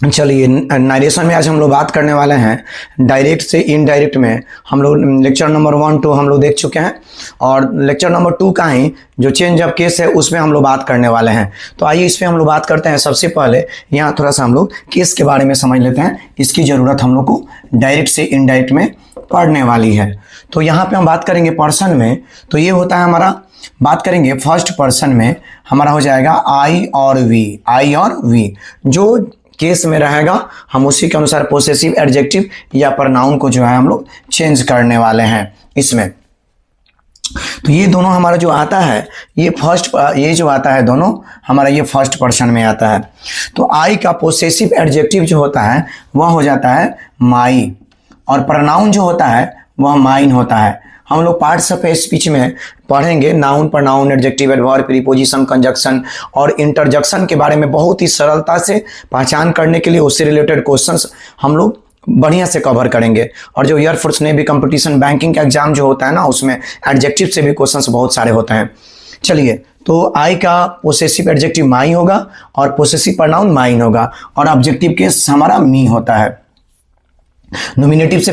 चलिए, नरेशन में आज हम लोग बात करने वाले हैं डायरेक्ट से इनडायरेक्ट में। हम लोग लेक्चर नंबर 1 2 हम लोग देख चुके हैं और लेक्चर नंबर 2 का ही जो चेंज ऑफ केस है उसमें हम लोग बात करने वाले हैं। तो आइए इस पर हम लोग बात करते हैं। सबसे पहले यहाँ थोड़ा सा हम लोग केस के बारे में समझ लेते हैं। इसकी ज़रूरत हम लोग को डायरेक्ट से इनडायरेक्ट में पढ़ने वाली है। तो यहाँ पर हम बात करेंगे पर्सन में, तो ये होता है हमारा, बात करेंगे फर्स्ट पर्सन में हमारा हो जाएगा आई और वी। जो केस में रहेगा हम उसी के अनुसार पोसेसिव एडजेक्टिव या प्रनाउन को जो है हम लोग चेंज करने वाले हैं इसमें। तो ये दोनों हमारा जो आता है ये जो आता है दोनों हमारा ये फर्स्ट पर्सन में आता है। तो आई का पोसेसिव एडजेक्टिव जो होता है वह हो जाता है माई और प्रनाउन जो होता है वह माइन होता है। हम लोग पार्ट्स ऑफ स्पीच में पढ़ेंगे noun, pronoun, adjective, adverb, preposition, conjunction और इंटरजेक्शन के बारे में बहुत ही सरलता से पहचान करने के लिए उससे रिलेटेड क्वेश्चंस हम लोग बढ़िया से कवर करेंगे। और जो एयरफोर्स नेवी कंपटीशन, बैंकिंग का एग्जाम जो होता है ना, उसमें एडजेक्टिव से भी क्वेश्चंस बहुत सारे होते हैं। चलिए, तो आई का पोसेसिव एडजेक्टिव माई होगा और पोसेसिव प्रनाउन माइन होगा और ऑब्जेक्टिव केस हमारा मी होता है। नोमिनेटिव से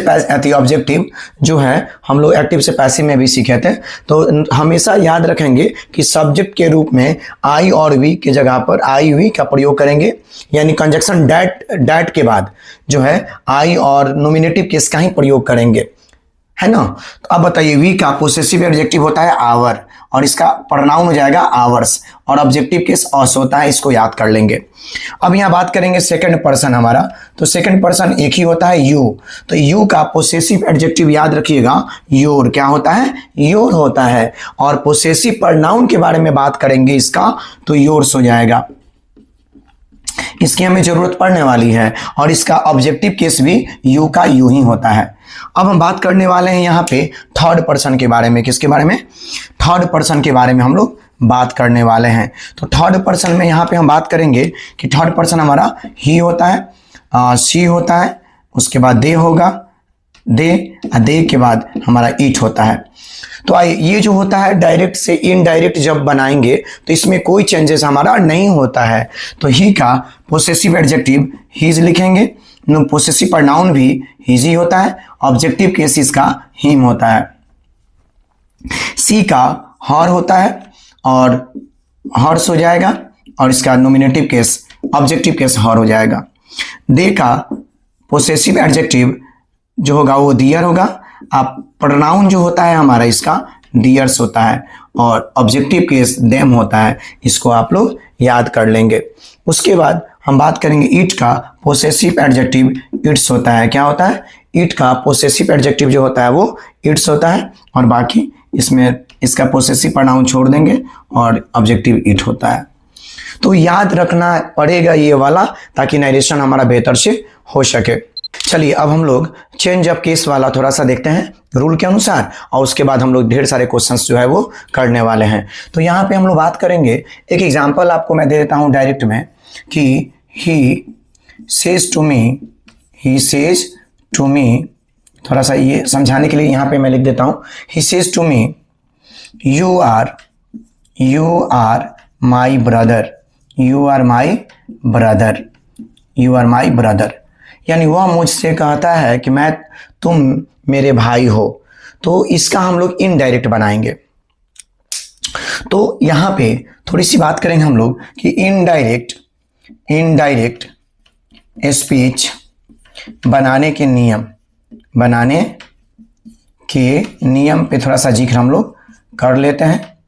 ऑब्जेक्टिव जो है हम लोग एक्टिव से पैसिव में भी सीखे थे। तो हमेशा याद रखेंगे कि सब्जेक्ट के रूप में आई और वी के जगह पर आई वी का प्रयोग करेंगे, यानी कंजक्शन डैट के बाद जो है आई और नोमिनेटिव केस का ही प्रयोग करेंगे, है ना। तो अब बताइए, वी का पोसेसिव एडजेक्टिव होता है आवर और इसका प्रनाउन हो जाएगा आवर्स और ऑब्जेक्टिव केस अस होता है, इसको याद कर लेंगे। अब यहाँ बात करेंगे सेकंड पर्सन हमारा, तो सेकंड पर्सन एक ही होता है यू। तो यू का पोसेसिव एडजेक्टिव याद रखिएगा योर, क्या होता है, योर होता है। और पोसेसिव प्रनाउन के बारे में बात करेंगे इसका, तो योर्स हो जाएगा। इसकी हमें जरूरत पड़ने वाली है और इसका ऑब्जेक्टिव केस भी यू का यू ही होता है। अब हम बात करने वाले हैं यहाँ पे थर्ड पर्सन के बारे में। किसके बारे में, थर्ड पर्सन के बारे में हम लोग बात करने वाले हैं। तो थर्ड पर्सन में यहाँ पे हम बात करेंगे कि थर्ड पर्सन हमारा ही होता है, सी होता है, उसके बाद दे होगा, दे के बाद हमारा इट होता है। तो आइए, ये जो होता है डायरेक्ट से इनडायरेक्ट जब बनाएंगे तो इसमें कोई चेंजेस हमारा नहीं होता है। तो ही का पोसेसिव एडजेक्टिव हीज लिखेंगे, पोसेसिव प्रनाउन भी हीज ही होता है, ऑब्जेक्टिव केस इसका हिम होता है। सी का हर होता है और हर्स हो जाएगा और इसका नोमिनेटिव केस, ऑब्जेक्टिव केस हर हो जाएगा। दे का पोसेसिव एडजेक्टिव जो होगा वो दियर होगा, आप प्रनाउन जो होता है हमारा इसका दियर्स होता है और ऑब्जेक्टिव केस देम होता है, इसको आप लोग याद कर लेंगे। उसके बाद हम बात करेंगे ईट का पोसेसिव एडजेक्टिव इट्स होता है। क्या होता है, ईट का पोसेसिव एडजेक्टिव जो होता है वो इट्स होता है और बाकी इसमें इसका पोसेसिव प्रनाउन छोड़ देंगे और ऑब्जेक्टिव इट होता है। तो याद रखना पड़ेगा ये वाला, ताकि नरेशन हमारा बेहतर से हो सके। चलिए, अब हम लोग चेंज ऑफ केस वाला थोड़ा सा देखते हैं रूल के अनुसार और उसके बाद हम लोग ढेर सारे क्वेश्चंस जो है वो करने वाले हैं। तो यहाँ पे हम लोग बात करेंगे, एक एग्जांपल आपको मैं दे देता हूँ डायरेक्ट में कि ही सेज टू मी, थोड़ा सा ये समझाने के लिए यहाँ पे मैं लिख देता हूँ, he says to me you are my brother, you are my brother, यानी वह मुझसे कहता है कि तुम मेरे भाई हो। तो इसका हम लोग इनडायरेक्ट बनाएंगे। तो यहाँ पे थोड़ी सी बात करेंगे हम लोग कि इनडायरेक्ट स्पीच बनाने के नियम पे थोड़ा सा जिक्र हम लोग कर लेते हैं।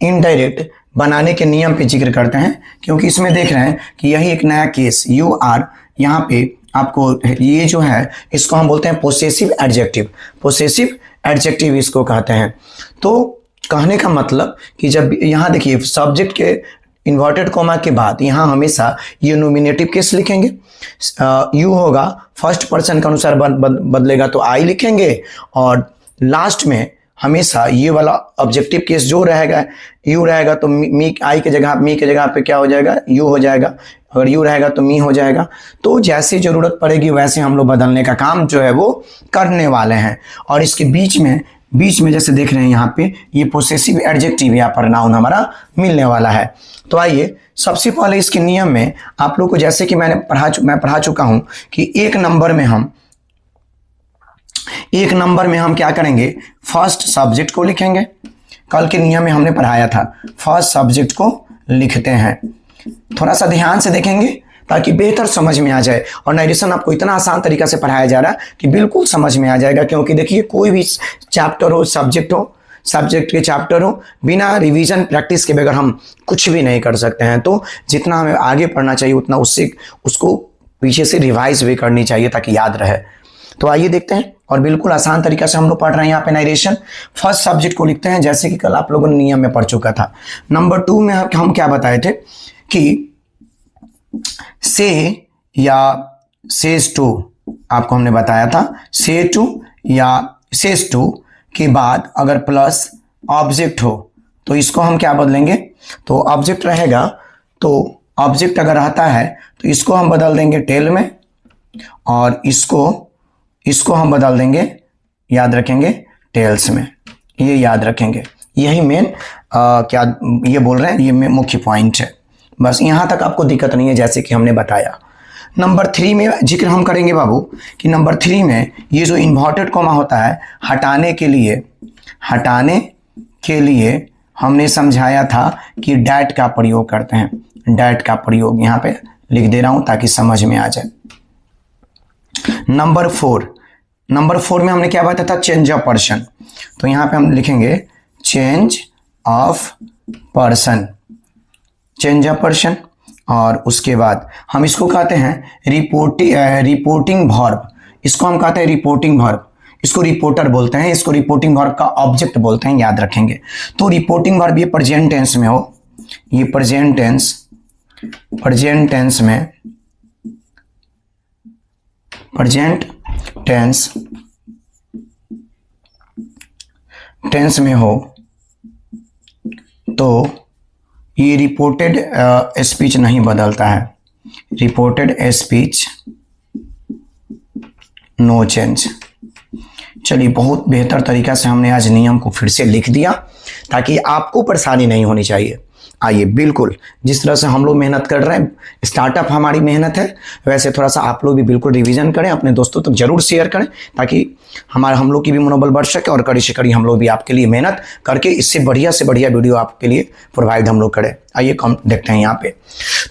इनडायरेक्ट बनाने के नियम पे जिक्र करते हैं क्योंकि इसमें देख रहे हैं कि यही एक नया केस यू आर, यहाँ पे आपको ये जो है इसको हम बोलते हैं पोसेसिव एडजेक्टिव इसको कहते हैं। तो कहने का मतलब कि जब यहाँ देखिए सब्जेक्ट के इन्वर्टेड कॉमा के बाद यहाँ हमेशा ये नोमिनेटिव केस लिखेंगे। यू होगा फर्स्ट पर्सन के अनुसार बदलेगा तो आई लिखेंगे और लास्ट में हमेशा ये वाला ऑब्जेक्टिव केस जो रहेगा यू रहेगा तो मी के जगह पे क्या हो जाएगा, यू हो जाएगा। अगर यू रहेगा तो मी हो जाएगा। तो जैसी जरूरत पड़ेगी वैसे हम लोग बदलने का काम जो है वो करने वाले हैं। और इसके बीच में जैसे देख रहे हैं यहाँ पे ये पोसेसिव एडजेक्टिव या प्रनाउन हमारा मिलने वाला है। तो आइए सबसे पहले इसके नियम में आप लोग को, जैसे कि मैं पढ़ा चुका हूं कि एक नंबर में हम क्या करेंगे, फर्स्ट सब्जेक्ट को लिखेंगे। कल के नियम में हमने पढ़ाया था, फर्स्ट सब्जेक्ट को लिखते हैं। थोड़ा सा ध्यान से देखेंगे ताकि बेहतर समझ में आ जाए। और नरेशन आपको इतना आसान तरीका से पढ़ाया जा रहा है कि बिल्कुल समझ में आ जाएगा। क्योंकि देखिए, कोई भी चैप्टर हो, सब्जेक्ट के चैप्टर हो, बिना रिवीजन प्रैक्टिस के बगैर हम कुछ भी नहीं कर सकते हैं। तो जितना हमें आगे पढ़ना चाहिए उतना उसको पीछे से रिवाइज भी करनी चाहिए ताकि याद रहे। तो आइए देखते हैं, और बिल्कुल आसान तरीका से हम लोग पढ़ रहे हैं यहाँ पे नरेशन। फर्स्ट सब्जेक्ट को लिखते हैं जैसे कि कल आप लोगों ने नियम में पढ़ चुका था। नंबर 2 में हम क्या बताए थे कि से या सेज टू, आपको हमने बताया था से टू या सेज टू के बाद अगर प्लस ऑब्जेक्ट हो तो इसको हम क्या बदलेंगे, तो ऑब्जेक्ट रहेगा, तो ऑब्जेक्ट अगर आता है तो इसको हम बदल देंगे टेल में, और इसको हम बदल देंगे, याद रखेंगे, टेल्स में। ये याद रखेंगे, यही मेन क्या ये बोल रहे हैं, ये मुख्य पॉइंट है। बस यहाँ तक आपको दिक्कत नहीं है, जैसे कि हमने बताया। नंबर 3 में जिक्र हम करेंगे बाबू कि नंबर 3 में ये जो इन्वर्टेड कॉमा होता है, हटाने के लिए हमने समझाया था कि डैट का प्रयोग करते हैं। डैट का प्रयोग यहाँ पे लिख दे रहा हूँ ताकि समझ में आ जाए। नंबर 4 में हमने क्या बताया था, चेंज ऑफ पर्सन। तो यहाँ पे हम लिखेंगे चेंज ऑफ पर्सन, और उसके बाद हम इसको कहते हैं रिपोर्टिंग वर्ब। इसको हम कहते हैं रिपोर्टिंग वर्ब, इसको रिपोर्टर बोलते हैं, इसको रिपोर्टिंग वर्ब का ऑब्जेक्ट बोलते हैं, याद रखेंगे। तो रिपोर्टिंग वर्ब ये प्रेजेंट टेंस में हो, ये प्रेजेंट टेंस में हो तो ये रिपोर्टेड स्पीच नहीं बदलता है, रिपोर्टेड स्पीच नो चेंज। चलिए, बहुत बेहतर तरीका से हमने आज नियम को फिर से लिख दिया ताकि आपको परेशानी नहीं होनी चाहिए। आइए, बिल्कुल जिस तरह से हम लोग मेहनत कर रहे हैं, स्टार्टअप हमारी मेहनत है, वैसे थोड़ा सा आप लोग भी बिल्कुल रिवीजन करें, अपने दोस्तों तक जरूर शेयर करें ताकि हम लोग की भी मनोबल बढ़ सके, और कड़ी से कड़ी हम लोग भी आपके लिए मेहनत करके इससे बढ़िया से बढ़िया वीडियो आपके लिए प्रोवाइड हम लोग करें। आइए कम देखते हैं यहाँ पे।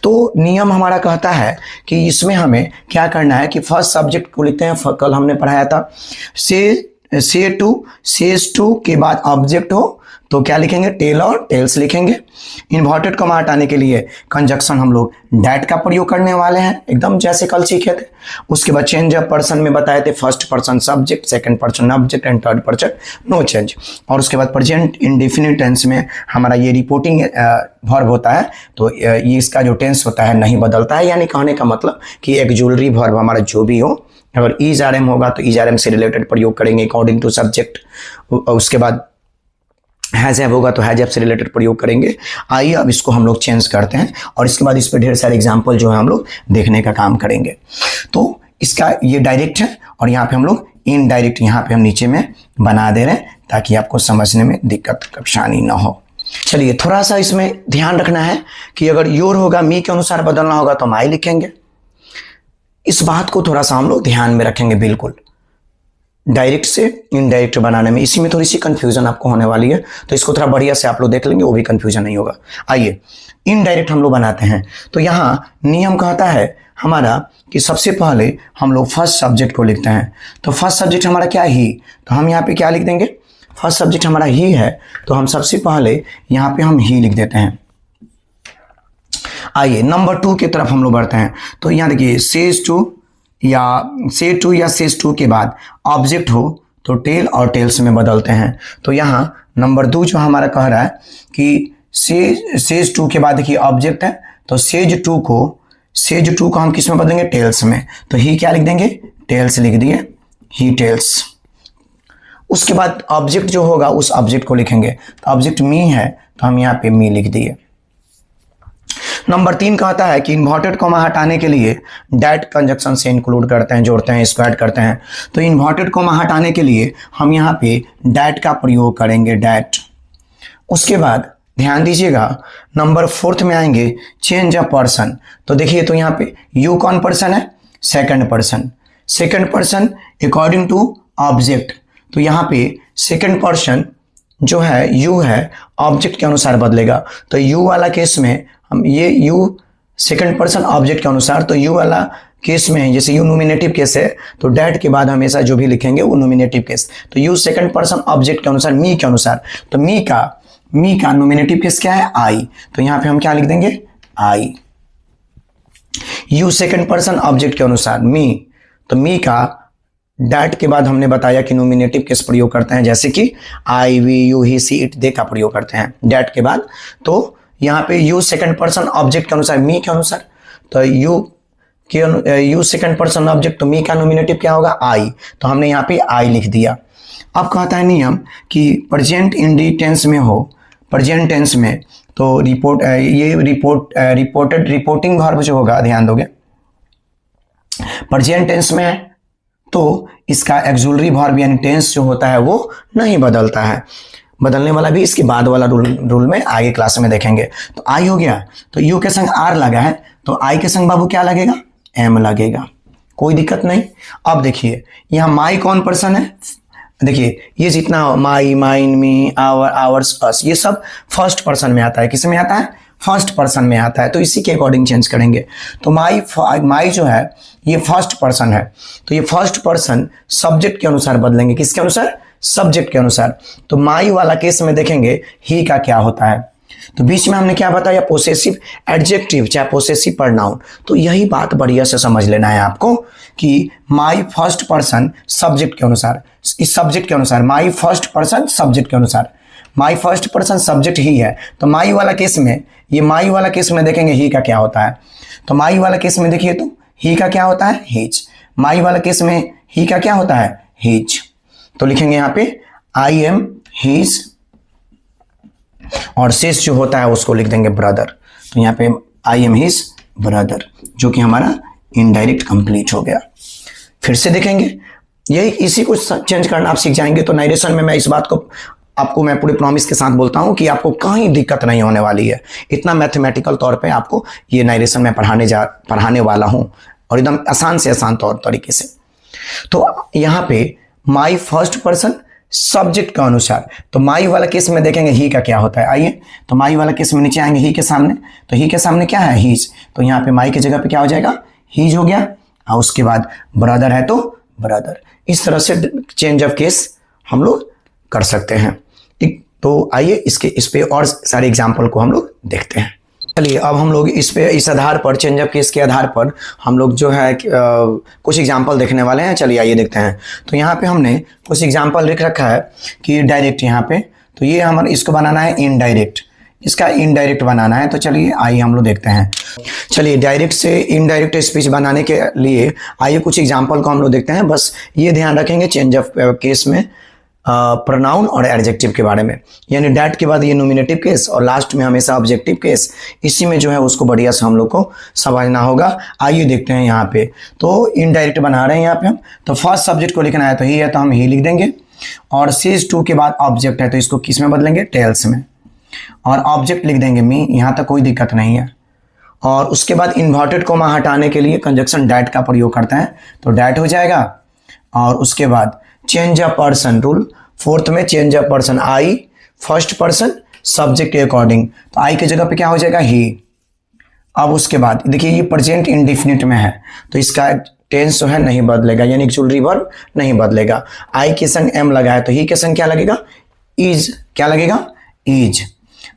तो नियम हमारा कहता है कि इसमें हमें क्या करना है कि फर्स्ट सब्जेक्ट को लिखते हैं। कल हमने पढ़ाया था सेज टू के बाद ऑब्जेक्ट हो तो क्या लिखेंगे, टेल और टेल्स लिखेंगे। इन्वर्टेड कॉमा हटाने के लिए कंजक्शन हम लोग डैट का प्रयोग करने वाले हैं, एकदम जैसे कल सीखे थे। उसके बाद चेंज ऑफ पर्सन में बताए थे, first person subject, second person object and third person no change. और उसके बाद प्रेजेंट इंडेफिनिट टेंस में हमारा ये रिपोर्टिंग वर्ब होता है, तो ये इसका जो टेंस होता है नहीं बदलता है। यानी कहने का मतलब कि एक ऑक्सिलरी वर्ब हमारा जो भी हो, अगर इज आर एम होगा तो इज आर एम से रिलेटेड प्रयोग करेंगे अकॉर्डिंग टू सब्जेक्ट। उसके बाद हैज हैव होगा तो हैज हैव से रिलेटेड प्रयोग करेंगे। आइए अब इसको हम लोग चेंज करते हैं, और इसके बाद इस पे ढेर सारे एग्जाम्पल जो है हम लोग देखने का काम करेंगे। तो इसका ये डायरेक्ट है, और यहाँ पे हम लोग इनडायरेक्ट यहाँ पे हम नीचे में बना दे रहे हैं ताकि आपको समझने में दिक्कत परेशानी ना हो। चलिए, थोड़ा सा इसमें ध्यान रखना है कि अगर योर होगा, मी के अनुसार बदलना होगा तो माई लिखेंगे। इस बात को थोड़ा सा हम लोग ध्यान में रखेंगे, बिल्कुल डायरेक्ट से इनडायरेक्ट बनाने में इसी में थोड़ी सी कंफ्यूजन आपको होने वाली है, तो इसको थोड़ा बढ़िया से आप लोग देख लेंगे, वो भी कंफ्यूजन नहीं होगा। आइए, इनडायरेक्ट हम लोग बनाते हैं। तो यहाँ नियम कहता है हमारा कि सबसे पहले हम लोग फर्स्ट सब्जेक्ट को लिखते हैं। तो फर्स्ट सब्जेक्ट हमारा क्या, ही, तो हम यहाँ पे क्या लिख देंगे, फर्स्ट सब्जेक्ट हमारा ही है, तो हम सबसे पहले यहाँ पे हम ही लिख देते हैं। आइए नंबर 2 की तरफ हम लोग बढ़ते हैं। तो यहाँ देखिए, सेज टू या सेज टू के बाद ऑब्जेक्ट हो तो टेल और टेल्स में बदलते हैं। तो यहाँ नंबर 2 जो हमारा कह रहा है कि सेज टू के बाद देखिए ऑब्जेक्ट है, तो सेज टू को हम किस में बदलेंगे, टेल्स में। तो ही क्या लिख देंगे, टेल्स लिख दिए, ही टेल्स। उसके बाद ऑब्जेक्ट जो होगा उस ऑब्जेक्ट को लिखेंगे। तो ऑब्जेक्ट मी है तो हम यहाँ पे मी लिख दिए। नंबर 3 कहता है कि इन्वर्टेड कॉमा हटाने के लिए डैट कंजक्शन से इंक्लूड करते हैं, जोड़ते हैं, इसको ऐड करते हैं। तो इन्वर्टेड कॉमा हटाने के लिए हम यहाँ पे डैट का प्रयोग करेंगे, डैट। उसके बाद ध्यान दीजिएगा, नंबर 4 में आएंगे चेंज ऑफ पर्सन। तो देखिए तो यहाँ पे यू कौन पर्सन है? Second person. Second person according to object, तो यहाँ पे सेकंड पर्सन जो है यू है, ऑब्जेक्ट के अनुसार बदलेगा। तो यू वाला केस में हम ये यू सेकंड पर्सन ऑब्जेक्ट के अनुसार, तो यू वाला केस में जैसे यू नोमिनेटिव केस है तो डैट के बाद हमेशा जो भी लिखेंगे वो नोमिनेटिव केस। तो यू सेकंड पर्सन ऑब्जेक्ट के अनुसार, मी के अनुसार, तो मी का नोमिनेटिव केस क्या है? आई। तो यहां पे हम क्या लिख देंगे? आई। यू सेकंड पर्सन ऑब्जेक्ट के अनुसार मी, तो मी का डैट के बाद हमने बताया कि नोमिनेटिव केस प्रयोग करते हैं, जैसे कि I, we, you, he, she, it, they का प्रयोग करते हैं डैट के बाद। तो यहाँ पे यू सेकंड पर्सन ऑब्जेक्ट के अनुसार, मी के अनुसार, तो यू सेकंड पर्सन ऑब्जेक्ट, तो मी का नोमिनेटिव क्या होगा? आई। तो हमने यहाँ पे आई लिख दिया। अब कहता है नियम कि प्रेजेंट इंडिटेंस में हो, प्रेजेंट टेंस में, तो रिपोर्टिंग वर्ब जो होगा, ध्यान दोगे, प्रेजेंट टेंस में है तो इसका एक्सुलरी वर्ब यानी टेंस जो होता है वो नहीं बदलता है। बदलने वाला भी इसके बाद वाला रूल में आगे क्लास में देखेंगे। तो आई हो गया, तो यू के संग आर लगा है, तो आई के संग बाबू क्या लगेगा? एम लगेगा, कोई दिक्कत नहीं। अब देखिए यहाँ माई कौन पर्सन है? देखिए ये जितना माई, माइन, मी, आवर, आवर्स, अस, ये सब फर्स्ट पर्सन में आता है। किस में आता है? फर्स्ट पर्सन में आता है। तो इसी के अकॉर्डिंग चेंज करेंगे। तो माई जो है ये फर्स्ट पर्सन है, तो ये फर्स्ट पर्सन सब्जेक्ट के अनुसार बदलेंगे। किसके अनुसार? सब्जेक्ट के अनुसार। तो माई वाला केस में देखेंगे ही का क्या होता है। तो बीच में हमने क्या बताया? पोसेसिव एडजेक्टिव चाहे पोसेसिव प्रोनाउन। तो यही बात बढ़िया से समझ लेना है आपको कि माई फर्स्ट पर्सन सब्जेक्ट के अनुसार, इस सब्जेक्ट के अनुसार, माई फर्स्ट पर्सन सब्जेक्ट के अनुसार, माई फर्स्ट पर्सन सब्जेक्ट ही है। तो माई वाला केस में, ये माई वाला केस में देखेंगे ही का क्या होता है। तो माई वाला केस में देखिए तो ही का क्या होता है? हिज। माई वाला केस में ही का क्या होता है? हिज। तो लिखेंगे यहाँ पे आई एम हिज, और शेष जो होता है उसको लिख देंगे ब्रदर। तो यहाँ पे आई एम हिज ब्रदर, जो कि हमारा इनडायरेक्ट कंप्लीट हो गया। फिर से देखेंगे, यही इसी को चेंज करना आप सीख जाएंगे। तो नरेशन में मैं इस बात को आपको मैं पूरे प्रॉमिस के साथ बोलता हूं कि आपको कहीं दिक्कत नहीं होने वाली है। इतना मैथमेटिकल तौर पे आपको ये नरेशन में पढ़ाने वाला हूं, और एकदम आसान से आसान तरीके से। तो यहाँ पे माई फर्स्ट पर्सन सब्जेक्ट के अनुसार, तो माई वाला केस में देखेंगे ही का क्या होता है। आइए, तो माई वाला केस में नीचे आएंगे ही के सामने, तो ही के सामने क्या है? हीज। तो यहाँ पे माई की जगह पे क्या हो जाएगा? हीज हो गया। और उसके बाद ब्रदर है तो ब्रदर। इस तरह से चेंज ऑफ केस हम लोग कर सकते हैं। ठीक, तो आइए इस पे और सारे एग्जाम्पल को हम लोग देखते हैं। चलिए अब हम लोग इस आधार पर, चेंज ऑफ केस के आधार पर हम लोग जो है कुछ एग्जाम्पल देखने वाले हैं। चलिए आइए देखते हैं। तो यहाँ पे हमने कुछ एग्जाम्पल लिख रखा है कि डायरेक्ट यहाँ पे, तो ये हमारा इसको बनाना है इनडायरेक्ट, इसका इनडायरेक्ट बनाना है। तो चलिए आइए हम लोग देखते हैं। चलिए डायरेक्ट से इनडायरेक्ट स्पीच बनाने के लिए आइए कुछ एग्जाम्पल को हम लोग देखते हैं। बस ये ध्यान रखेंगे चेंज ऑफ केस में प्रोनाउन और एडजेक्टिव के बारे में, यानी डैट के बाद ये नोमिनेटिव केस और लास्ट में हमेशा ऑब्जेक्टिव केस, इसी में जो है उसको बढ़िया से हम लोग को समझना होगा। आइए देखते हैं यहाँ पे। तो इनडायरेक्ट बना रहे हैं यहाँ पे हम। तो फर्स्ट सब्जेक्ट को लिखना है तो ही है, तो हम ही लिख देंगे। और सीज टू के बाद ऑब्जेक्ट है तो इसको किस में बदलेंगे? टेल्स में। और ऑब्जेक्ट लिख देंगे मी, यहाँ तक कोई दिक्कत नहीं है। और उसके बाद इन्वर्टेड कोमा हटाने के लिए कंजक्शन डैट का प्रयोग करते हैं, तो डैट हो जाएगा। और उसके बाद change a person rule, fourth में change a person, I first person subject के अकॉर्डिंग, तो आई की जगह पे क्या हो जाएगा? ही। अब उसके बाद देखिए ये प्रेजेंट इंडिफिनिट में है तो इसका टेंस जो है नहीं बदलेगा, यानी एक्सुलरी वर्ब नहीं बदलेगा। आई के संग एम लगा है तो ही के संग क्या लगेगा? इज। क्या लगेगा? इज।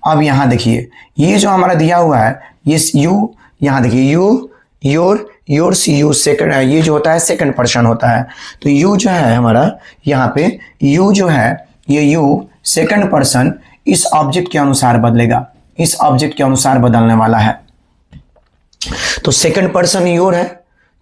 अब यहाँ देखिए ये जो हमारा दिया हुआ है ये यू, यहाँ देखिए you, your, yours, you second, ये जो होता है सेकंड पर्सन होता है। तो यू जो है हमारा यहाँ पे, यू जो है ये यू सेकंड पर्सन इस ऑब्जेक्ट के अनुसार बदलेगा, इस ऑब्जेक्ट के अनुसार बदलने वाला है। तो सेकंड पर्सन योर है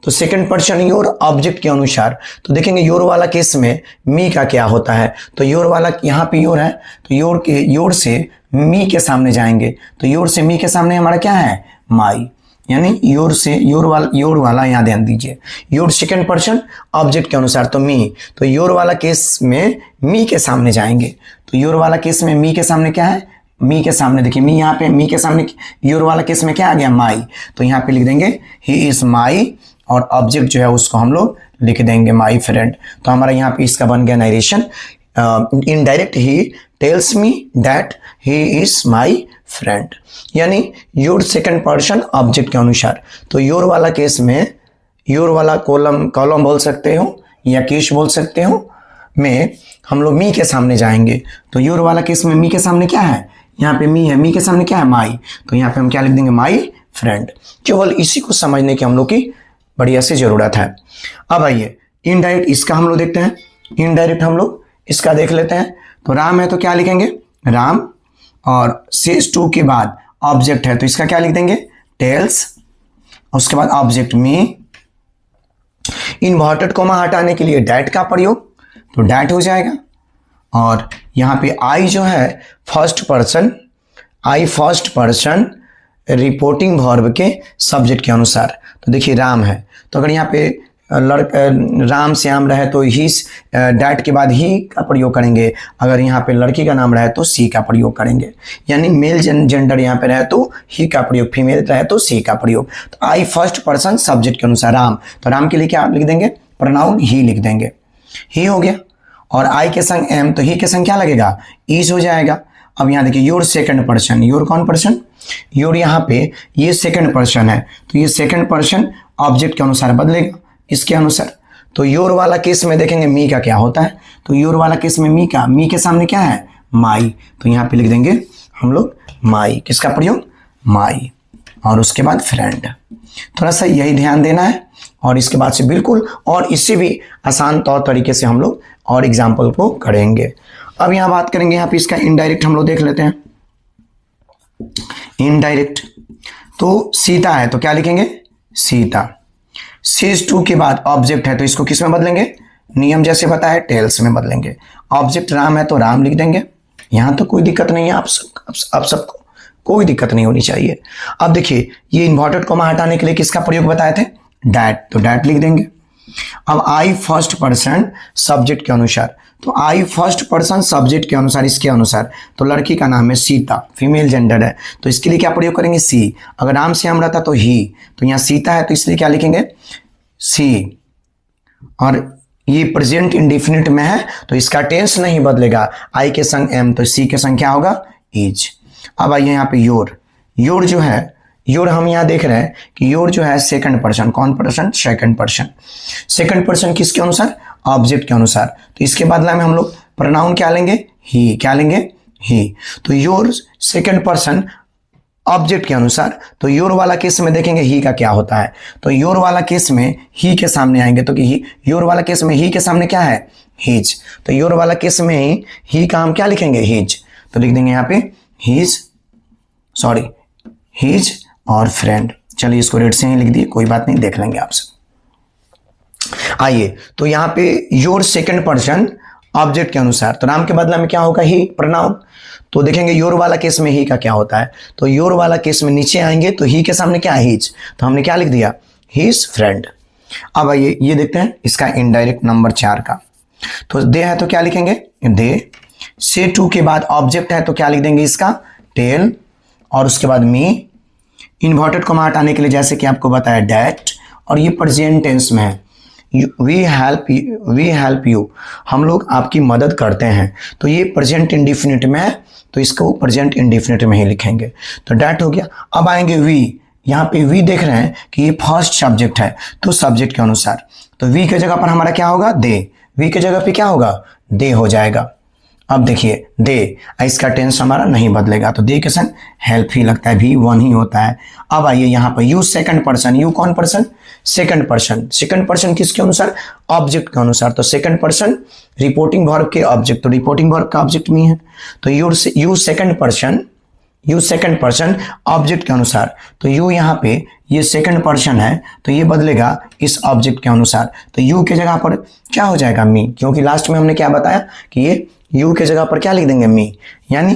तो सेकंड पर्सन योर ऑब्जेक्ट के अनुसार। तो देखेंगे योर वाला केस में मी का क्या होता है। तो योर वाला यहाँ पे योर है तो योर से मी के सामने जाएंगे, तो योर से मी के सामने हमारा क्या है? माई। यानी योर से योर वाला यहाँ ध्यान दीजिए, योर सेकंड पर्सन ऑब्जेक्ट के अनुसार तो मी, तो योर वाला केस में मी के सामने जाएंगे, तो योर वाला केस में मी के सामने क्या है? मी के सामने देखिए, मी यहाँ पे मी के सामने योर वाला केस में क्या आ गया, माई, तो यहाँ पे लिख देंगे ही इज माई, और ऑब्जेक्ट जो है उसको हम लोग लिख देंगे माई फ्रेंड। तो हमारा यहाँ पे इसका बन गया narration. Indirect he tells me that he is my friend, यानी योर सेकंड पर्सन ऑब्जेक्ट के अनुसार। तो योर वाला केस में योर वाला कॉलम बोल सकते हो या केस बोल सकते हो, में हम लोग मी के सामने जाएंगे। तो योर वाला केस में मी के सामने क्या है, यहाँ पे मी है, मी के सामने क्या है, माई, तो यहाँ पे हम क्या लिख देंगे, माई फ्रेंड। केवल इसी को समझने की हम लोग की बढ़िया से जरूरत है। अब आइए इनडायरेक्ट इसका हम लोग देखते हैं। इनडायरेक्ट हम लोग इसका देख लेते हैं। तो राम है तो क्या लिखेंगे, राम, और सेज टू के बाद ऑब्जेक्ट है तो इसका क्या लिख देंगे, टेल्स, उसके बाद ऑब्जेक्ट मी, इन्वर्टेड कोमा हटाने के लिए डैट का प्रयोग, तो डैट हो जाएगा। और यहाँ पे आई जो है first person, I first person reporting verb के सब्जेक्ट के अनुसार। तो देखिए राम है तो अगर यहाँ पे राम श्याम रहे तो ही, डैट के बाद ही का प्रयोग करेंगे। अगर यहाँ पे लड़की का नाम रहे तो सी का प्रयोग करेंगे, यानी मेल जेंडर यहाँ पे रहे तो ही का प्रयोग, फीमेल रहे तो सी का प्रयोग। तो आई फर्स्ट पर्सन सब्जेक्ट के अनुसार राम, तो राम के लिए क्या आप लिख देंगे, प्रोनाउन ही लिख देंगे, ही हो गया। और आई के संग एम, तो ही के संग क्या लगेगा, इज हो जाएगा। अब यहाँ देखिए योर सेकंड पर्सन, योर कौन पर्सन, योर यहाँ पे ये सेकंड पर्सन है तो ये सेकंड पर्सन ऑब्जेक्ट के अनुसार बदलेगा, इसके अनुसार। तो योर वाला केस में देखेंगे मी का क्या होता है, तो योर वाला केस में मी का, मी के सामने क्या है, माई, तो यहाँ पे लिख देंगे हम लोग माई, किसका प्रयोग, माई, और उसके बाद फ्रेंड। थोड़ा सा यही ध्यान देना है, और इसके बाद से बिल्कुल और इससे भी आसान तौर तरीके से हम लोग और एग्जाम्पल को करेंगे। अब यहाँ बात करेंगे, यहाँ पे इसका इनडायरेक्ट हम लोग देख लेते हैं। इनडायरेक्ट तो सीता है तो क्या लिखेंगे, सीता। सेज टू के बाद ऑब्जेक्ट है तो इसको किस में बदलेंगे, नियम जैसे बताया टेल्स में बदलेंगे। ऑब्जेक्ट राम है तो राम लिख देंगे, यहाँ तो कोई दिक्कत नहीं है, आप सबको कोई दिक्कत नहीं होनी चाहिए। अब देखिए ये इन्वर्टेड कोमा हटाने के लिए किसका प्रयोग बताए थे, डैट, तो डैट लिख देंगे। अब आई फर्स्ट पर्सन सब्जेक्ट के अनुसार, तो आई फर्स्ट पर्सन सब्जेक्ट के अनुसार, इसके अनुसार, तो लड़की का नाम है सीता, फीमेल जेंडर है तो इसके लिए क्या प्रयोग करेंगे, सी। अगर राम श्याम रहता तो ही, तो यहाँ सीता है तो इसलिए क्या लिखेंगे, सी। और ये प्रेजेंट इंडेफिनिट में है तो इसका टेंस नहीं बदलेगा, आई के संग एम तो सी के संग क्या होगा, इज। अब आइए यहाँ पे योर, योर जो है, योर हम यहाँ देख रहे हैं कि योर जो है सेकंड पर्सन, कौन person, second person. Second person किसके अनुसार, ऑब्जेक्ट के अनुसार, तो इसके बदला में हम लोग प्रोनाउन क्या लेंगे, ही, क्या लेंगे, ही। तो योर सेकंड पर्सन ऑब्जेक्ट के अनुसार, तो योर वाला केस में देखेंगे ही का क्या होता है, तो योर वाला केस में ही के सामने आएंगे तो कि योर वाला केस में ही के सामने क्या है, हिज, तो योर वाला केस में ही का हम क्या लिखेंगे, हिज, तो लिख देंगे यहाँ पे हिज, सॉरी हिज और फ्रेंड। चलिए इसको रेड से ही लिख दिए, कोई बात नहीं, देख लेंगे आपसे। आइए तो यहाँ पे योर सेकंड पर्सन ऑब्जेक्ट के अनुसार, तो नाम के बदला में क्या होगा, ही, प्रोनाउन। तो देखेंगे योर वाला केस में ही का क्या होता है, तो योर वाला केस में नीचे आएंगे तो ही के सामने क्या है, हिज, तो हमने क्या लिख दिया, हिज फ्रेंड। अब आइए ये देखते हैं इसका इनडायरेक्ट नंबर 4 का। तो दे है तो क्या लिखेंगे, दे। से टू के बाद ऑब्जेक्ट है तो क्या लिख देंगे, इसका टेल, और उसके बाद मी। इन्वर्टेड कोमा हटाने के लिए जैसे कि आपको बताया डैट, और ये प्रेजेंट टेंस में है, वी हेल्प यू, हम लोग आपकी मदद करते हैं, तो ये प्रेजेंट इंडेफिनिट में है तो इसको प्रेजेंट इंडेफिनिट में ही लिखेंगे, तो डैट हो गया। अब आएंगे वी, यहाँ पे वी देख रहे हैं कि ये फर्स्ट सब्जेक्ट है तो सब्जेक्ट के अनुसार, तो वी के जगह पर हमारा क्या होगा, दे, वी के जगह पे क्या होगा, दे हो जाएगा। अब देखिए दे, इसका टेंस हमारा नहीं बदलेगा तो दे के संग हेल्प ही लगता है, भी वन ही होता है। अब आइए यहाँ पर यू सेकंड पर्सन, यू कौन person, second person. Second person किसके अनुसार, ऑब्जेक्ट के अनुसार, तो सेकंड पर्सन रिपोर्टिंग वर्ब के ऑब्जेक्ट, तो रिपोर्टिंग वर्ब का ऑब्जेक्ट मी है, तो you second person, you second person object के अनुसार, तो यू यहाँ पे ये सेकंड पर्सन है तो ये बदलेगा इस ऑब्जेक्ट के अनुसार, तो यू के जगह पर क्या हो जाएगा, मी, क्योंकि लास्ट में हमने क्या बताया कि ये यू के जगह पर क्या लिख देंगे, मी, यानी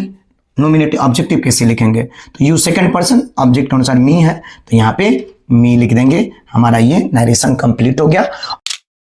नोमिनेटिव ऑब्जेक्टिव कैसे लिखेंगे, तो यू सेकंड पर्सन ऑब्जेक्ट के अनुसार मी है तो यहाँ पे मी लिख देंगे। हमारा ये नरेशन कंप्लीट हो गया।